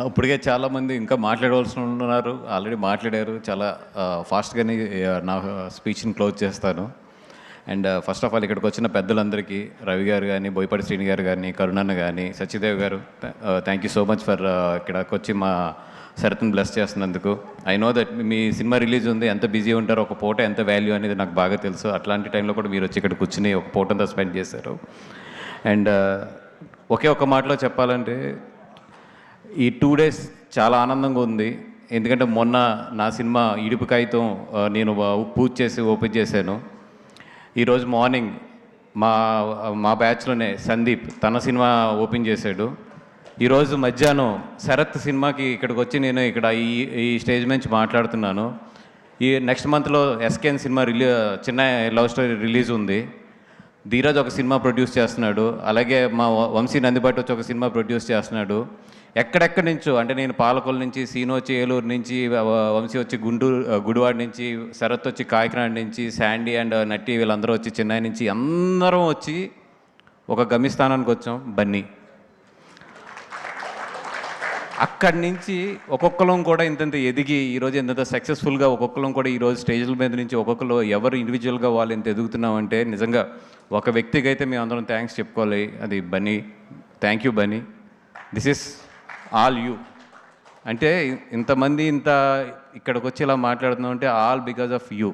ఇప్పటికే చాలామంది ఇంకా మాట్లాడవలసి ఉన్నారు, ఆల్రెడీ మాట్లాడారు. చాలా ఫాస్ట్గానే నా స్పీచ్ని క్లోజ్ చేస్తాను. అండ్ ఫస్ట్ ఆఫ్ ఆల్ ఇక్కడికి వచ్చిన పెద్దలందరికీ, రవి గారు కానీ, బోయపాటి శ్రీని గారు కానీ, కరుణన్న కానీ, సత్యదేవ్ గారు, thank you so much for ఇక్కడికి వచ్చి మా శరత్ని బ్లెస్ చేస్తున్నందుకు. I know that me cinema release ఉంది, ఎంత బిజీ ఉంటారో, ఒక పూట ఎంత వాల్యూ అనేది నాకు బాగా తెలుసు. అట్లాంటి టైంలో కూడా మీరు వచ్చి ఇక్కడ కూర్చుని ఒక పూట అంతా స్పెండ్ చేశారు. అండ్ ఒకే ఒక మాటలో చెప్పాలంటే ఈ 2 days చాలా ఆనందంగా ఉంది. ఎందుకంటే మొన్న నా సినిమా ఇడుపు కాగితం నేను పూజ చేసి ఓపెన్ చేశాను. ఈరోజు మార్నింగ్ మా బ్యాచ్లోనే సందీప్ తన సినిమా ఓపెన్ చేశాడు. ఈరోజు మధ్యాహ్నం శరత్ సినిమాకి ఇక్కడికి వచ్చి నేను ఇక్కడ ఈ స్టేజ్ నుంచి మాట్లాడుతున్నాను. ఈ నెక్స్ట్ మంత్లో ఎస్కేఎన్ సినిమా చిన్న లవ్ స్టోరీ రిలీజ్ ఉంది. ధీరజ్ ఒక సినిమా ప్రొడ్యూస్ చేస్తున్నాడు. అలాగే మా వంశీ నందిబాటి వచ్చి ఒక సినిమా ప్రొడ్యూస్ చేస్తున్నాడు. ఎక్కడెక్కడి నుంచో, అంటే నేను పాలకొల్లు నుంచి, సీను వచ్చి ఏలూరు నుంచి, వంశీ వచ్చి గుడివాడ నుంచి, శరత్ వచ్చి కాకినాడ నుంచి, శాండీ అండ్ నట్టి వీళ్ళందరూ వచ్చి చెన్నై నుంచి, అందరం వచ్చి ఒక గమ్యస్థానానికి వచ్చాం, బన్నీ. అక్కడి నుంచి ఒక్కొక్కరం కూడా ఇంతంత ఎదిగి ఈరోజు ఇంత సక్సెస్ఫుల్గా ఒక్కొక్కరం కూడా ఈరోజు స్టేజ్ల మీద నుంచి ఒక్కొక్కరు ఎవరు ఇండివిజువల్గా వాళ్ళు ఇంత ఎదుగుతున్నామంటే నిజంగా ఒక వ్యక్తికి అయితే మేము అందరం థ్యాంక్స్ చెప్పుకోవాలి. అది Bunny. Thank you Bunny. This is all you. అంటే ఇంతమంది ఇక్కడికి వచ్చి ఇలా మాట్లాడుతున్నాం అంటే ఆల్ బికాజ్ ఆఫ్ యూ.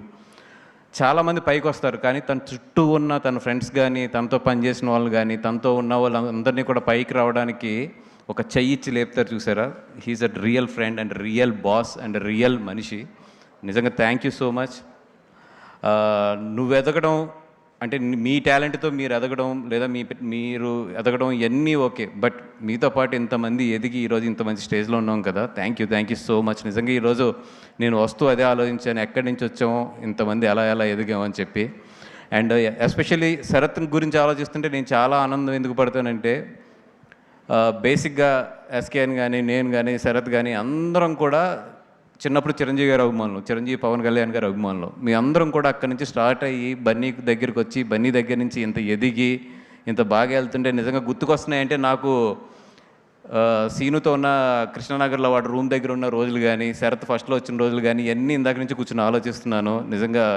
చాలామంది పైకి వస్తారు, కానీ తన చుట్టూ ఉన్న తన ఫ్రెండ్స్ కానీ, తనతో పనిచేసిన వాళ్ళు కానీ, తనతో ఉన్న వాళ్ళందరినీ కూడా పైకి రావడానికి ఒక చెయ్యి ఇచ్చి లేపుతారు, చూసారా? He is a real friend and real boss and real మనిషి. నిజంగా థ్యాంక్ యూ సో మచ్. నువ్వు ఎదగడం అంటే మీ టాలెంట్తో మీరు ఎదగడం, లేదా మీరు ఎదగడం ఇవన్నీ ఓకే, బట్ మీతో పాటు ఇంతమంది ఎదిగి ఈరోజు ఇంత మంచి స్టేజ్లో ఉన్నాం కదా. Thank you so much. నిజంగా ఈరోజు నేను వస్తూ అదే ఆలోచించాను, ఎక్కడి నుంచి వచ్చామో, ఇంతమంది ఎలా ఎదిగామని చెప్పి. అండ్ ఎస్పెషల్లీ శరత్ గురించి ఆలోచిస్తుంటే నేను చాలా ఆనందం ఎందుకు పడతానంటే, బేసిక్గా ఎస్కేఎన్ కానీ, నేను కానీ, శరత్ కానీ అందరం కూడా చిన్నప్పుడు చిరంజీవి గారి అభిమానులు, చిరంజీవి పవన్ కళ్యాణ్ గారి అభిమానులు. మీ అందరం కూడా అక్కడి నుంచి స్టార్ట్ అయ్యి బన్నీ దగ్గరికి వచ్చి, బన్నీ దగ్గర నుంచి ఇంత ఎదిగి ఇంత బాగా వెళ్తుంటే నిజంగా గుర్తుకొస్తున్నాయంటే నాకు సీనుతో ఉన్న కృష్ణనగర్లో వాడు రూమ్ దగ్గర ఉన్న రోజులు కానీ, శరత్ ఫస్ట్లో వచ్చిన రోజులు కానీ, ఇవన్నీ ఇందాక నుంచి కూర్చొని ఆలోచిస్తున్నాను. నిజంగా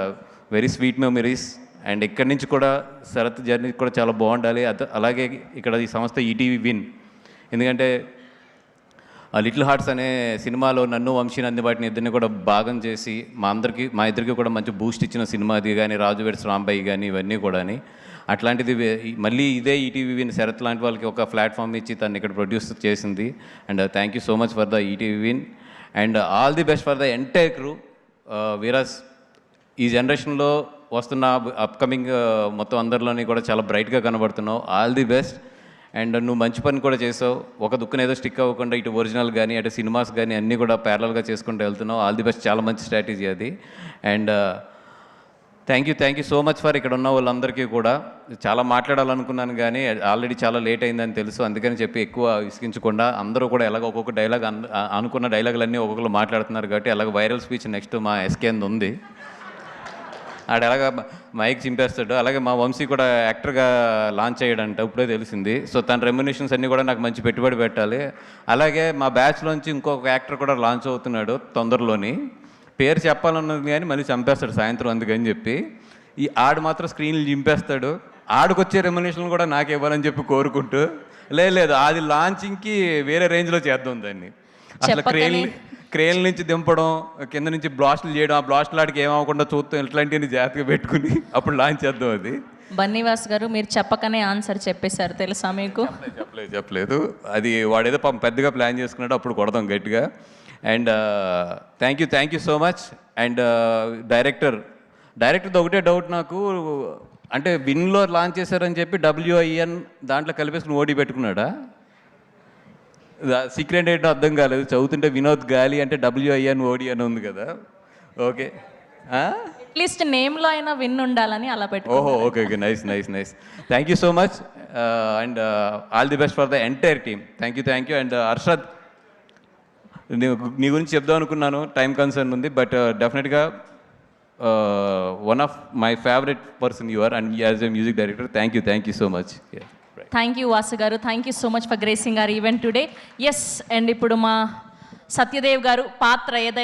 వెరీ స్వీట్ మెమరీస్. అండ్ ఇక్కడి నుంచి కూడా శరత్ జర్నీ కూడా చాలా బాగుండాలి. అలాగే ఇక్కడ ఈ సంస్థ ఈటీవీ విన్, ఎందుకంటే లిటిల్ హార్ట్స్ అనే సినిమాలో నన్ను, వంశీ నందిబాటిని ఇద్దరిని కూడా భాగం చేసి మా ఇద్దరికి కూడా మంచి బూస్ట్ ఇచ్చిన సినిమా అది కానీ, రాజు వెడ్స్ రాంబాయి కానీ, ఇవన్నీ కూడా. అట్లాంటిది మళ్ళీ ఇదే ఈటీవీ విన్ శరత్ లాంటి వాళ్ళకి ఒక ప్లాట్ఫామ్ ఇచ్చి తను ఇక్కడ ప్రొడ్యూస్ చేసింది. And thank you so much for the ETV win and all the best for the entire crew. వీరస్ ఈ జనరేషన్లో వస్తున్న అప్కమింగ్ మొత్తం అందరిలోని కూడా చాలా బ్రైట్గా కనబడుతున్నావు. All the best. అండ్ నువ్వు మంచి పని కూడా చేసావు. ఒక దుక్కున ఏదో స్టిక్ అవ్వకుండా ఇటు ఒరిజినల్ కానీ, అటు సినిమాస్ కానీ అన్నీ కూడా ప్యారలల్గా చేసుకుంటూ వెళ్తున్నావు. All the best. చాలా మంచి స్ట్రాటజీ అది. And thank you so much for ఇక్కడ ఉన్న వాళ్ళందరికీ కూడా. చాలా మాట్లాడాలనుకున్నాను కానీ ఆల్రెడీ చాలా లేట్ అయిందని తెలుసు, అందుకని చెప్పి ఎక్కువ విసిగించకుండా అందరూ కూడా ఎలాగ ఒక్కొక్క డైలాగ్ అనుకున్న డైలాగులన్నీ ఒక్కొక్కరు మాట్లాడుతున్నారు కాబట్టి అలాగ వైరల్ స్పీచ్ నెక్స్ట్ మా ఎస్కేఎన్ ఉంది. ఆడ ఎలాగ మైక్ చింపేస్తాడు. అలాగే మా వంశీ కూడా యాక్టర్గా లాంచ్ అయ్యాడంట, ఇప్పుడే తెలిసింది. సో తన రెమ్యునేషన్స్ అన్నీ కూడా నాకు మంచి పెట్టుబడి పెట్టాలి. అలాగే మా బ్యాచ్లోంచి ఇంకొక యాక్టర్ కూడా లాంచ్ అవుతున్నాడు తొందరలోని. పేరు చెప్పాలన్నది కానీ మళ్ళీ చంపేస్తాడు సాయంత్రం, అందుకని చెప్పి ఆడు మాత్రం స్క్రీన్లు చింపేస్తాడు. ఆడికొచ్చే రెమ్యునేషన్లు కూడా నాకు ఇవ్వాలని చెప్పి కోరుకుంటూ, లేదు అది లాంచింగ్కి వేరే రేంజ్లో చేద్దాం దాన్ని. అసలు క్రేన్ నుంచి దింపడం, కింద నుంచి బ్లాస్టులు చేయడం, ఆ బ్లాస్టులు ఆడికి ఏమవకుండా చూస్తాం, ఇట్లాంటివన్నీ జాగ్రత్తగా పెట్టుకుని అప్పుడు లాంచ్ చేద్దాం అది. బన్నీవాస్ గారు మీరు చెప్పకనే ఆన్సర్ చెప్పేశారు, తెలుసా మీకు? చెప్పలేదు. అది వాడేదో పెద్దగా ప్లాన్ చేసుకున్నాడు, అప్పుడు కొడదాం గట్టిగా. And thank you so much. And డైరెక్టర్ది ఒకటే డౌట్ నాకు, అంటే విన్లో లాంచ్ చేశారని చెప్పి WIN దాంట్లో కలిపేసుకుని ఓడి పెట్టుకున్నాడా? సీక్రెట్ ఏంటో అర్థం కాలేదు. చదువుతుంటే వినోద్ గాలి అంటే WIN OD అని ఉంది కదా. ఓకే, అట్లీస్ట్ నేమ్లో అయినా విన్ ఉండాలని అలా పెట్టు. Okay nice. Thank you so much. And all the best for the entire team. Thank you. And Arshad, నీ గురించి చెప్దాం అనుకున్నాను, టైం కన్సర్న్ ఉంది, బట్ డెఫినెట్గా one of my favourite person you are, and as a music director. Thank you so much. Thank you Vasu గారు, thank you so much for gracing our event today. Yes, and ఇప్పుడు మా సత్యదేవ్ గారు పాత్ర ఏదైనా